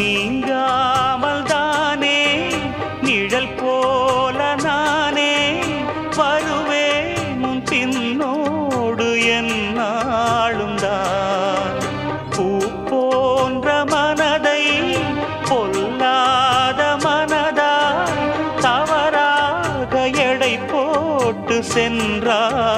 நீங்காமல் தானே நிழல் போல நானே வருவேன் உன் பின்னோடு என்னாலும் தான். பூ போன்ற மனதை பொல்லாத மனதா தவறாக எடை போட்டு சென்றார்